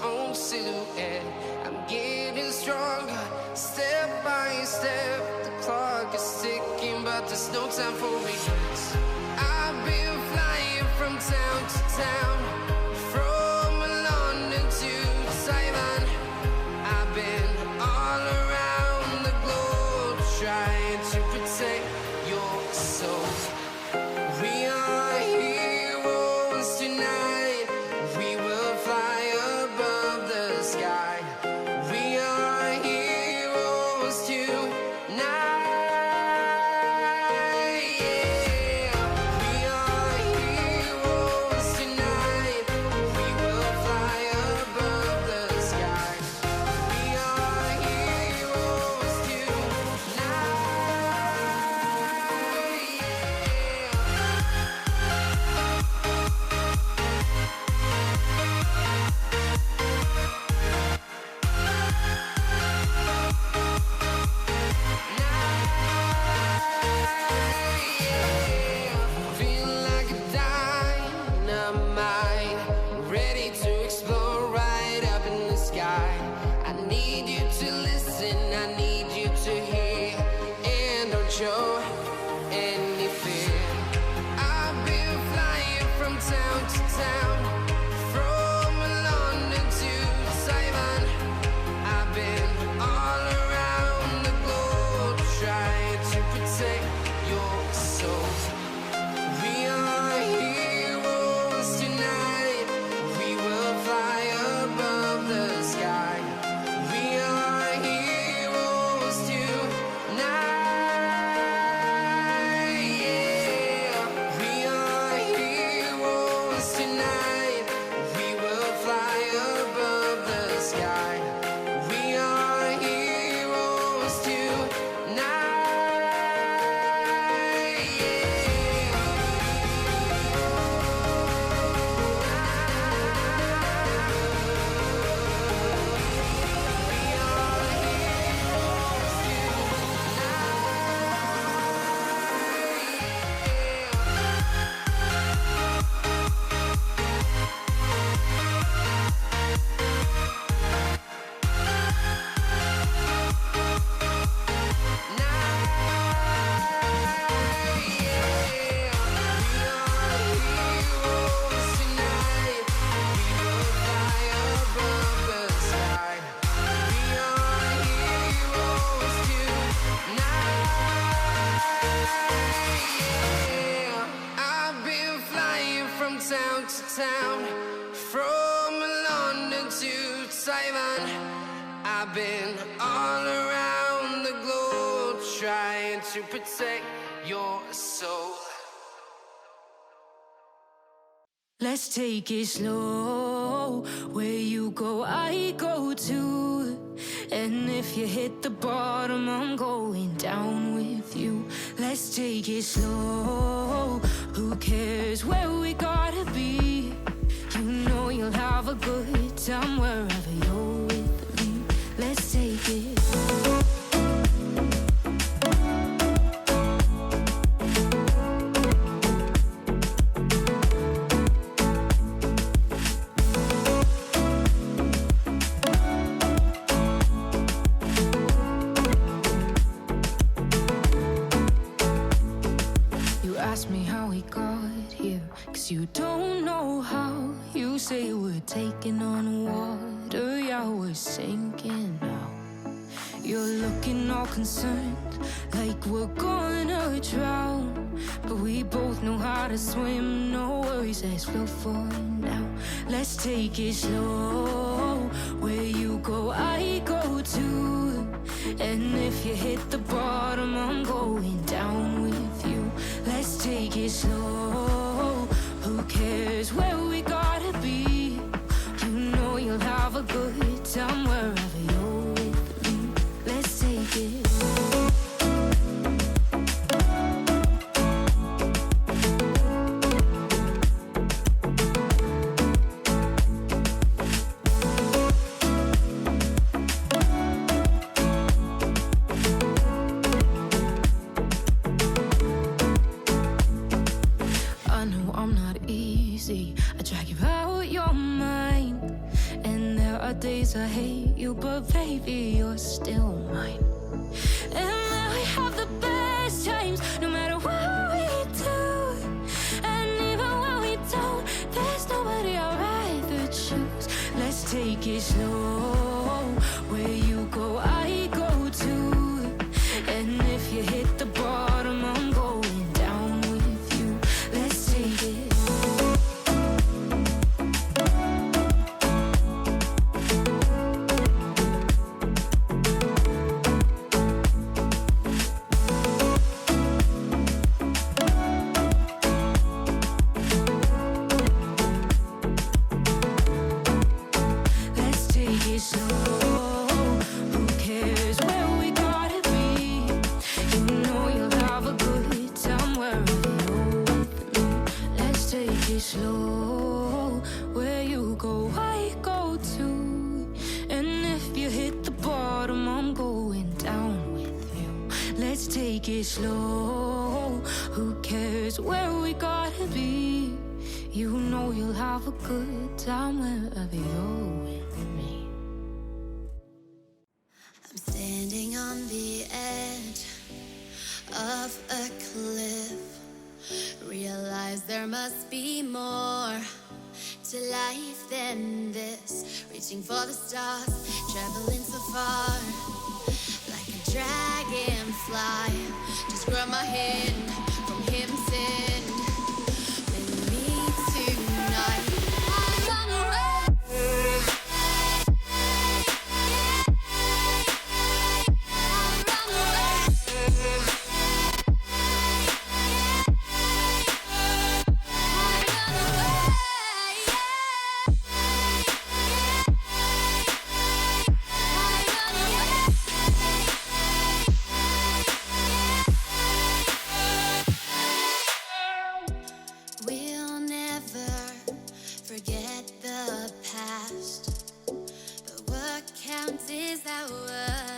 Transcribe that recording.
own silhouette. I'm getting stronger, step by step. The clock is ticking, but there's no time for regrets. I've been flying from town to town, from London to Taiwan. I've been all around the globe, trying to protect your soul. We are heroes tonight. We will fly above the sky. We are heroes tonight. Yeah. We are heroes tonight. We will fly above the sky. We are heroes tonight. Feel like a dynamite, ready to explode right up in the sky. I need you to listen, I need you to hear, and don't show any fear. I've been flying from town to town, from London to Taiwan. I've been all around the globe, trying to protect your soul. We are heroes tonight. We will fly above the sky. We are heroes tonight. Yeah. We are heroes tonight. We will fly above the sky. We are heroes I've been flying from town to town, from London to Taiwan. I've been all around the globe, trying to protect your soul. Let's take it slow. Where you go, I go too. And if you hit the bottom, I'm going down with you. Let's take it slow. Who cares where we gotta be? You know you'll have a good time wherever you're with me. Let's take it. Ask me how we got here, 'cause you don't know how. You say we're taking on water, yeah, we're sinking now. You're looking all concerned, like we're gonna drown. But we both know how to swim, no worries, let's float for now. Let's take it slow. Where you go, I go too. And if you hit the bottom, I'm going down with you. Let's take it slow. Who cares where we gotta be? You know you'll have a good time wherever you're with me. Let's take it. ways I hate you, but baby, you're still mine. And now we have the best times, no matter what we do. And even when we don't, there's nobody I'd rather choose. Let's take it slow. Where you go, I go too. And if you hit the bottom, I'm going down with you. Let's take it. Let's take it slow. Who cares where we gotta be? You know you'll have a good time wherever you're with me. Let's take it slow. Where you go, I go too. And if you hit the bottom, I'm going down with you. Let's take it slow. Who cares where we gotta be? You know you'll have a good time wherever you're with me. I'm standing on the edge of a cliff. Realize there must be more to life than this. Reaching for the stars, traveling so far, like a dragonfly. Just grab my hand from him, send with me tonight. I run away. We'll never forget the past, but what counts is our